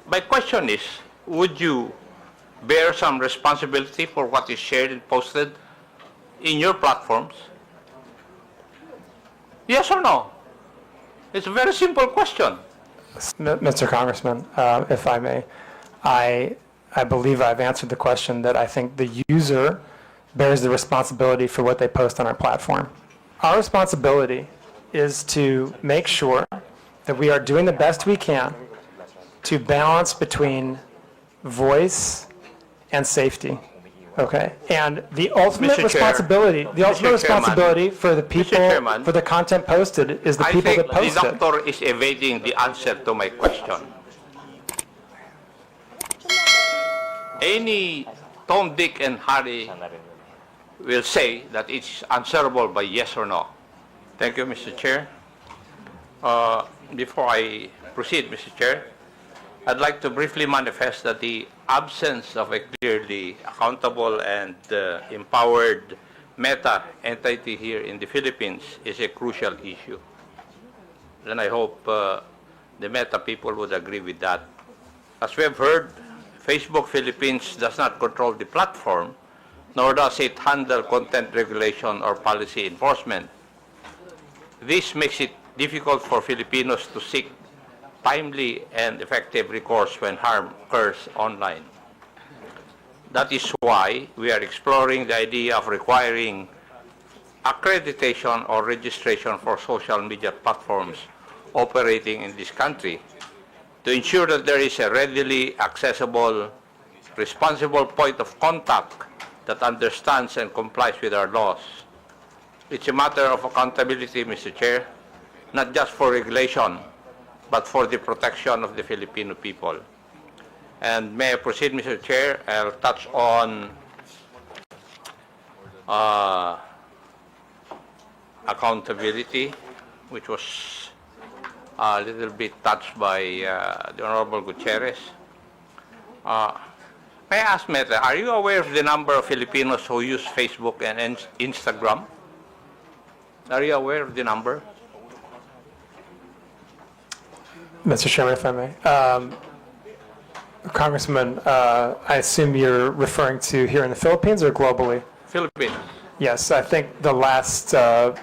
My question is, would you bear some responsibility for what is shared and posted in your platforms? Yes or no? It's a very simple question. Mr. Congressman, if I may, I believe I've answered the question that I think the user bears the responsibility for what they post on our platform. Our responsibility is to make sure that we are doing the best we can to balance between voice and safety. Okay, and the ultimate Mr. responsibility, Chairman, for the people, Chairman, for the content posted, is the I people think that post the it. doctor is evading the answer to my question. Any Tom, Dick, and Harry will say that it's answerable by yes or no. Thank you, Mr. Chair. Before I proceed, Mr. Chair, I'd like to briefly manifest that the absence of a clearly accountable and empowered Meta entity here in the Philippines is a crucial issue. And I hope the Meta people would agree with that. As we have heard, Facebook Philippines does not control the platform, nor does it handle content regulation or policy enforcement. This makes it difficult for Filipinos to seek timely and effective recourse when harm occurs online. That is why we are exploring the idea of requiring accreditation or registration for social media platforms operating in this country to ensure that there is a readily accessible, responsible point of contact that understands and complies with our laws. It's a matter of accountability, Mr. Chair, not just for regulation, but for the protection of the Filipino people. And may I proceed, Mr. Chair? I'll touch on accountability, which was a little bit touched by the Honorable Gutierrez. May I ask, Meta, are you aware of the number of Filipinos who use Facebook and Instagram? Are you aware of the number? Mr. Chairman, if I may. Congressman, I assume you're referring to here in the Philippines or globally? Philippines. Yes, I think the last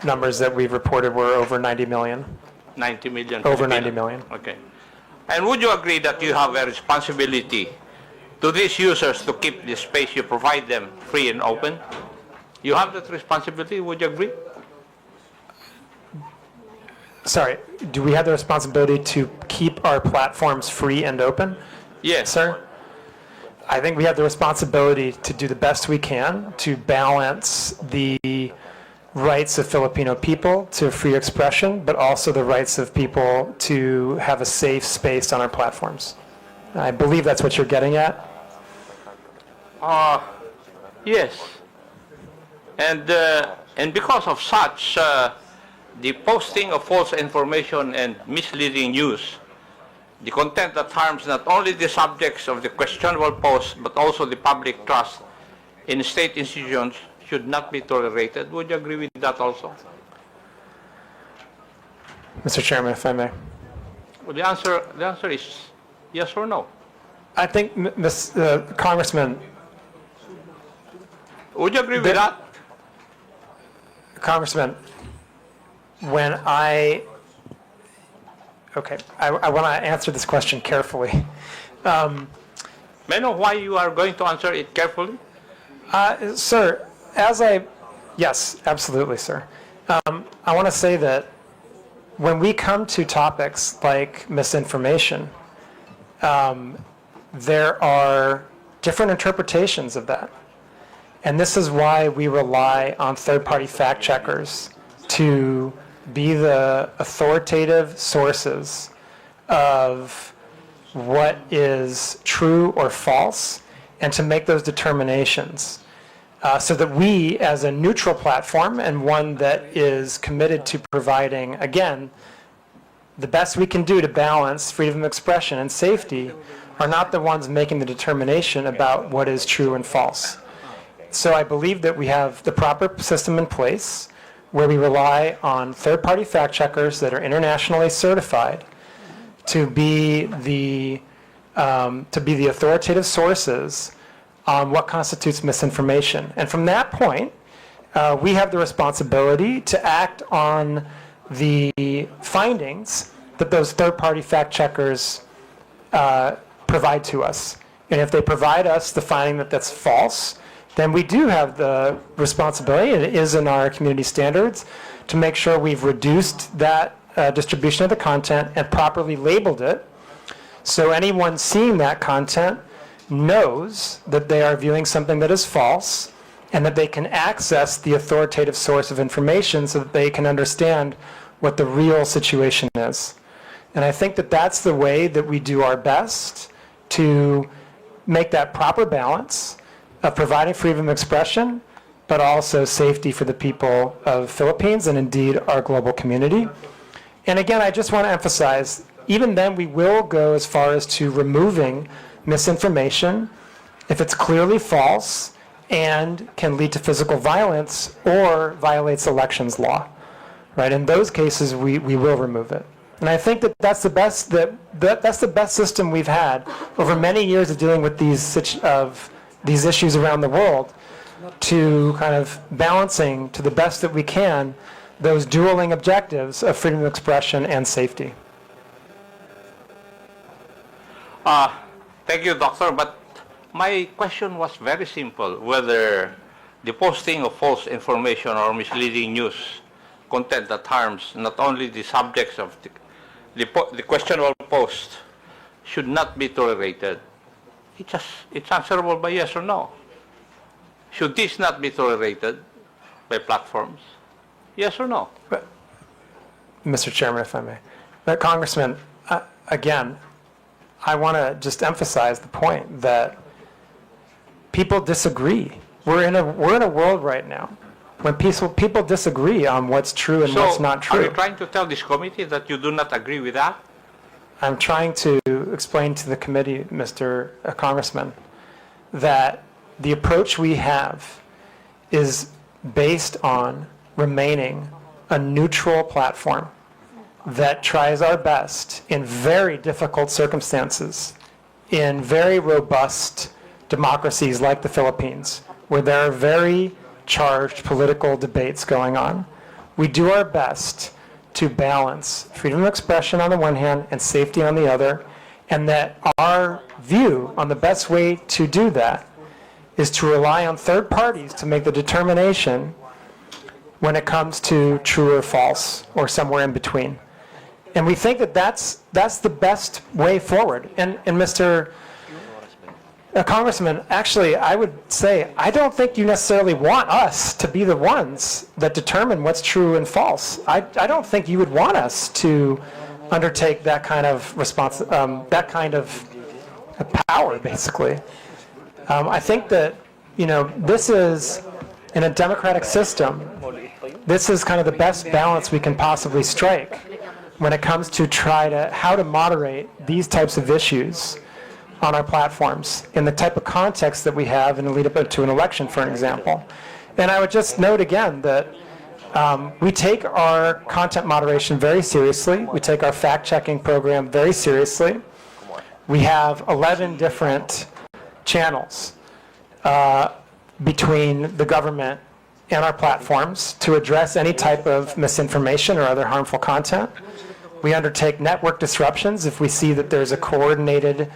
numbers that we've reported were over 90 million. 90 million. Over Filipinos. 90 million. Okay. And would you agree that you have a responsibility to these users to keep the space you provide them free and open? You have that responsibility, would you agree? Sorry, do we have the responsibility to keep our platforms free and open? Yes. Sir? I think we have the responsibility to do the best we can to balance the rights of Filipino people to free expression, but also the rights of people to have a safe space on our platforms. I believe that's what you're getting at. Yes. And because of such, the posting of false information and misleading news, the content that harms not only the subjects of the questionable post, but also the public trust in state institutions should not be tolerated. Would you agree with that also? Mr. Chairman, if I may. Well, the answer is yes or no. I think, Congressman. Would you agree with that? Congressman, when I want to answer this question carefully. May I know why you are going to answer it carefully? Sir, yes, absolutely, sir. I want to say that when we come to topics like misinformation, there are different interpretations of that. And this is why we rely on third-party fact checkers to be the authoritative sources of what is true or false and to make those determinations so that we, as a neutral platform and one that is committed to providing, again, the best we can do to balance freedom of expression and safety, are not the ones making the determination about what is true and false. So I believe that we have the proper system in place where we rely on third-party fact checkers that are internationally certified to be the to be the authoritative sources on what constitutes misinformation. And from that point, we have the responsibility to act on the findings that those third-party fact checkers provide to us. And if they provide us the finding that that's false, then we do have the responsibility, and it is in our community standards, to make sure we've reduced that distribution of the content and properly labeled it, so anyone seeing that content knows that they are viewing something that is false, and that they can access the authoritative source of information so that they can understand what the real situation is. And I think that that's the way that we do our best to make that proper balance of providing freedom of expression, but also safety for the people of Philippines and indeed our global community. And again, I just want to emphasize, even then we will go as far as to removing misinformation if it's clearly false and can lead to physical violence or violates elections law. Right? In those cases, we will remove it. And I think that that's the best that's the best system we've had over many years of dealing with these issues around the world, to kind of balancing to the best that we can those dueling objectives of freedom of expression and safety. Thank you, Doctor. But my question was very simple: whether the posting of false information or misleading news content that harms not only the subjects of the questionable post should not be tolerated. It's answerable by yes or no. Should this not be tolerated by platforms? Yes or no? But, Mr. Chairman, if I may. But Congressman, again, I want to just emphasize the point that people disagree. We're in a world right now when people disagree on what's true and what's not true. Are you trying to tell this committee that you do not agree with that? I'm trying to explain to the committee, Mr. Congressman, that the approach we have is based on remaining a neutral platform that tries our best in very difficult circumstances, in very robust democracies like the Philippines, where there are very charged political debates going on. We do our best to balance freedom of expression on the one hand and safety on the other, and that our view on the best way to do that is to rely on third parties to make the determination when it comes to true or false or somewhere in between. And we think that that's the best way forward. And Mr. Congressman, actually, I would say, I don't think you necessarily want us to be the ones that determine what's true and false. I don't think you would want us to undertake that kind of that kind of power, basically. I think that, this is, in a democratic system, this is kind of the best balance we can possibly strike when it comes to how to moderate these types of issues on our platforms in the type of context that we have in the lead up to an election, for example. And I would just note again that we take our content moderation very seriously. We take our fact-checking program very seriously. We have 11 different channels between the government and our platforms to address any type of misinformation or other harmful content. We undertake network disruptions if we see that there's a coordinated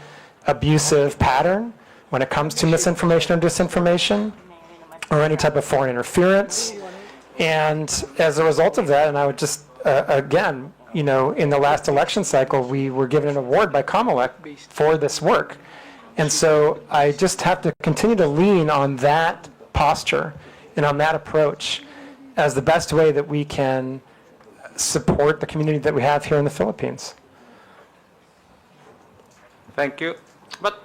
abusive pattern when it comes to misinformation or disinformation or any type of foreign interference. And as a result of that, and I would just, again, in the last election cycle, we were given an award by Comelec for this work. And so I just have to continue to lean on that posture and on that approach as the best way that we can support the community that we have here in the Philippines. Thank you. But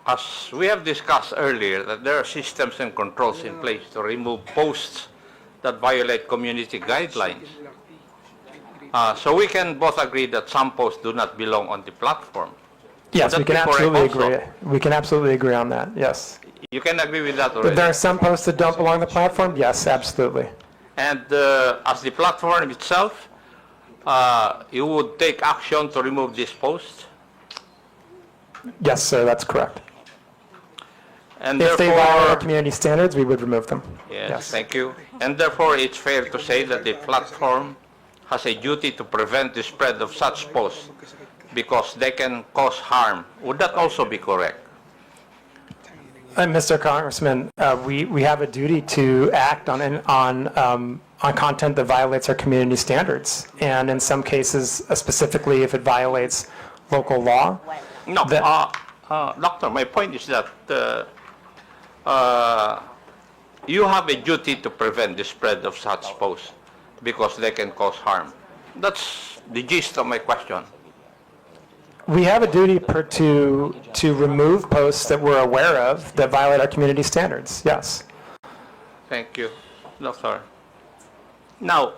as we have discussed earlier, that there are systems and controls in place to remove posts that violate community guidelines. So we can both agree that some posts do not belong on the platform. Yes, we can absolutely agree. We can absolutely agree on that, yes. You can agree with that already? But there are some posts that don't belong on the platform? Yes, absolutely. And as the platform itself, you would take action to remove these posts? Yes, sir, that's correct. And If they violate our therefore, community standards, we would remove them. yes, thank you. And therefore, it's fair to say that the platform has a duty to prevent the spread of such posts because they can cause harm. Would that also be correct? Mr. Congressman, we have a duty to act on content that violates our community standards, and in some cases, specifically if it violates local law. No, That- Doctor, my point is that you have a duty to prevent the spread of such posts because they can cause harm. That's the gist of my question. We have a duty to remove posts that we're aware of that violate our community standards, yes. Thank you, Doctor. Now,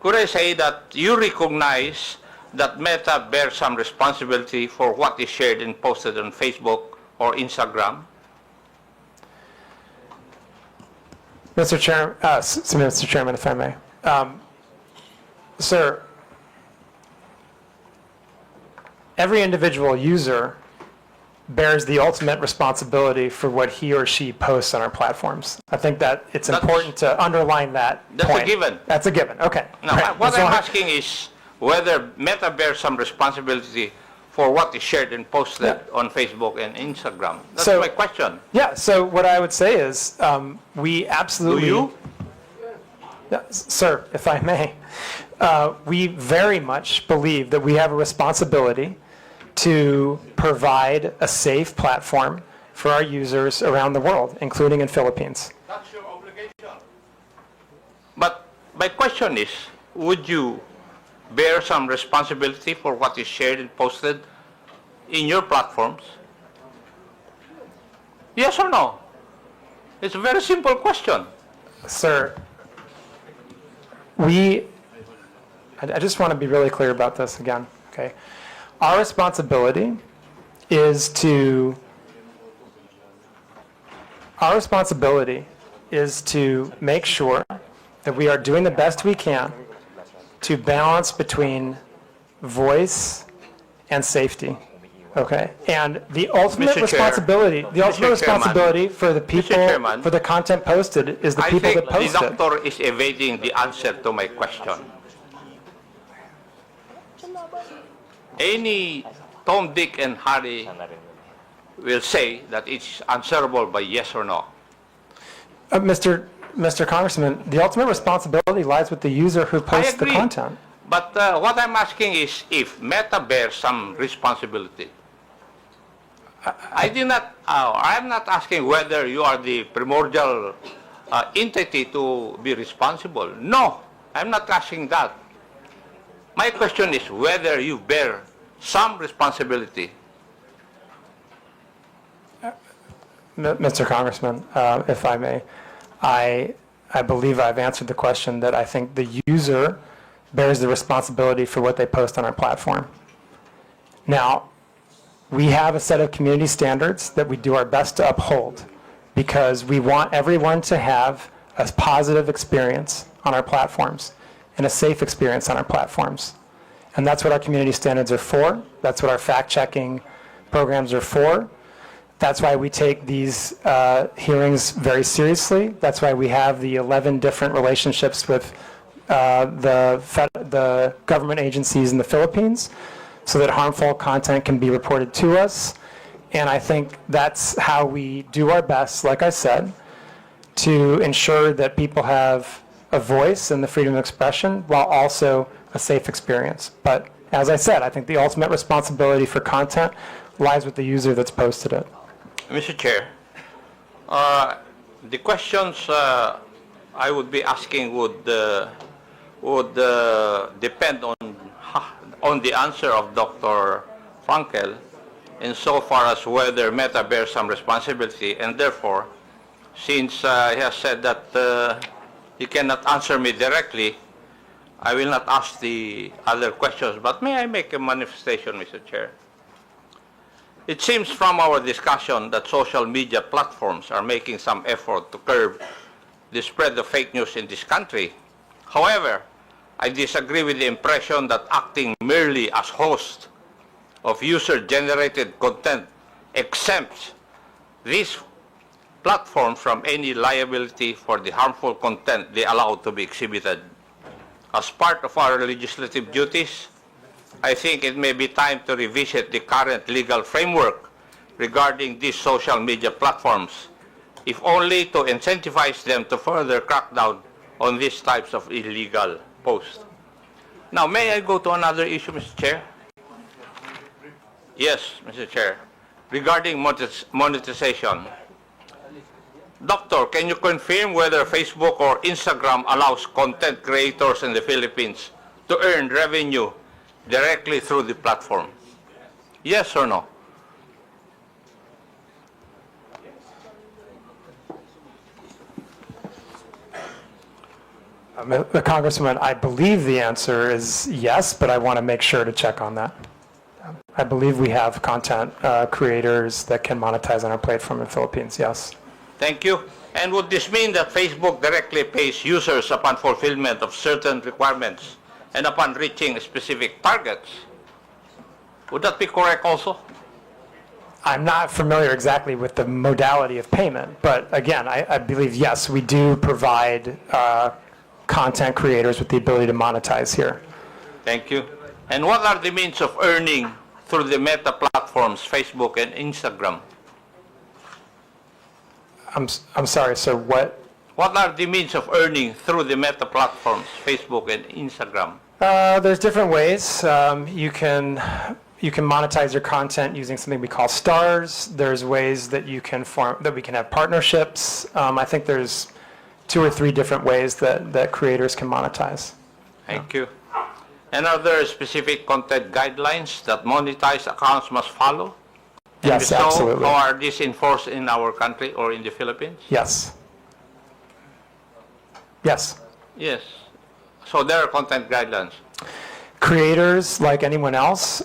could I say that you recognize that Meta bears some responsibility for what is shared and posted on Facebook or Instagram? Mr. Chairman, if I may. Sir, every individual user bears the ultimate responsibility for what he or she posts on our platforms. I think that it's important to underline that That's point. a given. That's a given, okay. Now, Right. what As I'm long- asking is whether Meta bears some responsibility for what is shared and posted on Facebook and Instagram. That's So- my question. Yeah, so what I would say is, we Do absolutely... you? Yeah, sir, if I may, we very much believe that we have a responsibility to provide a safe platform for our users around the world, including in Philippines. That's your obligation. But my question is, would you bear some responsibility for what is shared and posted in your platforms? Yes or no? It's a very simple question. Sir, I just want to be really clear about this again, okay? Our responsibility is to make sure that we are doing the best we can to balance between voice and safety, okay? And the ultimate Mr. Chair. responsibility, Mr. Chairman. for the people, Chairman. for the content posted is the I people think that the post it. doctor is evading the answer to my question. Any Tom, Dick, and Harry will say that it's answerable by yes or no. Mr. Congressman, the ultimate responsibility lies with the user who I posts the agree. content. But what I'm asking is if Meta bears some responsibility. I'm not asking whether you are the primordial entity to be responsible. No, I'm not asking that. My question is whether you bear some responsibility. Mr. Congressman, if I may, I believe I've answered the question that I think the user bears the responsibility for what they post on our platform. Now, we have a set of community standards that we do our best to uphold because we want everyone to have a positive experience on our platforms and a safe experience on our platforms. And that's what our community standards are for. That's what our fact-checking programs are for. That's why we take these hearings very seriously. That's why we have the 11 different relationships with the government agencies in the Philippines so that harmful content can be reported to us. And I think that's how we do our best, like I said, to ensure that people have a voice and the freedom of expression while also a safe experience. But as I said, I think the ultimate responsibility for content lies with the user that's posted it. Mr. Chair, the questions I would be asking would depend on the answer of Dr. Frankel insofar as whether Meta bears some responsibility, and therefore, since he has said that he cannot answer me directly, I will not ask the other questions. But may I make a manifestation, Mr. Chair? It seems from our discussion that social media platforms are making some effort to curb the spread of fake news in this country. However, I disagree with the impression that acting merely as host of user-generated content exempts these platforms from any liability for the harmful content they allow to be exhibited. As part of our legislative duties, I think it may be time to revisit the current legal framework regarding these social media platforms, if only to incentivize them to further crack down on these types of illegal posts. Now, may I go to another issue, Mr. Chair? Yes, Mr. Chair. Regarding monetization, Doctor, can you confirm whether Facebook or Instagram allows content creators in the Philippines to earn revenue directly through the platform? Yes or no? Congresswoman, I believe the answer is yes, but I want to make sure to check on that. I believe we have content creators that can monetize on our platform in the Philippines, yes. Thank you. And would this mean that Facebook directly pays users upon fulfillment of certain requirements and upon reaching specific targets? Would that be correct also? I'm not familiar exactly with the modality of payment, but again, I believe, yes, we do provide content creators with the ability to monetize here. Thank you. And what are the means of earning through the meta platforms, Facebook and Instagram? I'm sorry, sir, what? What are the means of earning through the meta platforms, Facebook and Instagram? There's different ways. You can monetize your content using something we call stars. There's ways that we can have partnerships. I think there's 2 or 3 different ways that creators can monetize. Thank you. And are there specific content guidelines that monetized accounts must follow? Yes, And if so, absolutely. how are these enforced in our country or in the Philippines? Yes. Yes. Yes. So there are content guidelines. Creators, like anyone else,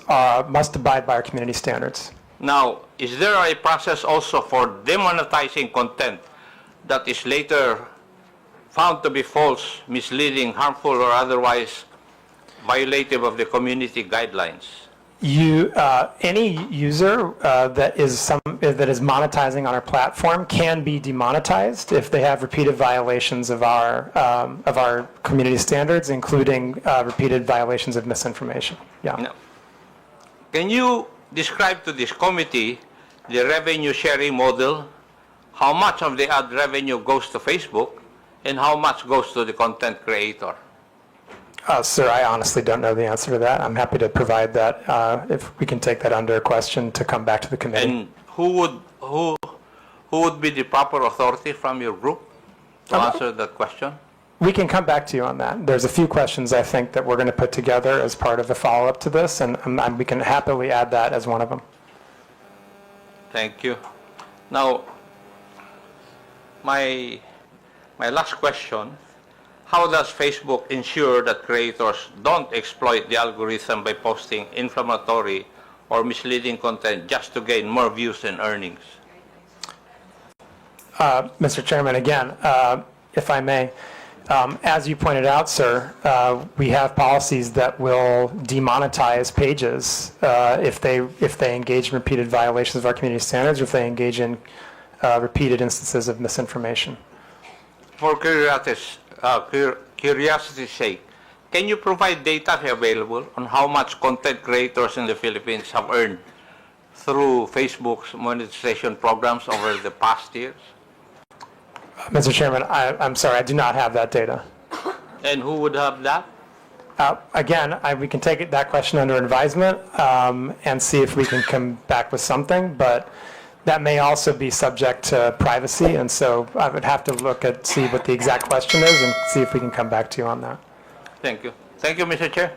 must abide by our community standards. Now, is there a process also for demonetizing content that is later found to be false, misleading, harmful, or otherwise violative of the community guidelines? Any user that is monetizing on our platform can be demonetized if they have repeated violations of our community standards, including repeated violations of misinformation. Yeah. Now, can you describe to this committee the revenue sharing model? How much of the ad revenue goes to Facebook and how much goes to the content creator? Sir, I honestly don't know the answer to that. I'm happy to provide that if we can take that under a question to come back to the committee. And who would be the proper authority from your group to answer that question? We can come back to you on that. There's a few questions I think that we're going to put together as part of a follow-up to this, and we can happily add that as one of them. Thank you. Now, my last question. How does Facebook ensure that creators don't exploit the algorithm by posting inflammatory or misleading content just to gain more views and earnings? Mr. Chairman, again, if I may, as you pointed out, sir, we have policies that will demonetize pages if they engage in repeated violations of our community standards or if they engage in repeated instances of misinformation. For curiosity's sake, can you provide data available on how much content creators in the Philippines have earned through Facebook's monetization programs over the past years? Mr. Chairman, I'm sorry, I do not have that data. And who would have that? Again, we can take that question under advisement and see if we can come back with something, but that may also be subject to privacy, and so I would have to see what the exact question is and see if we can come back to you on that. Thank you. Thank you, Mr. Chair.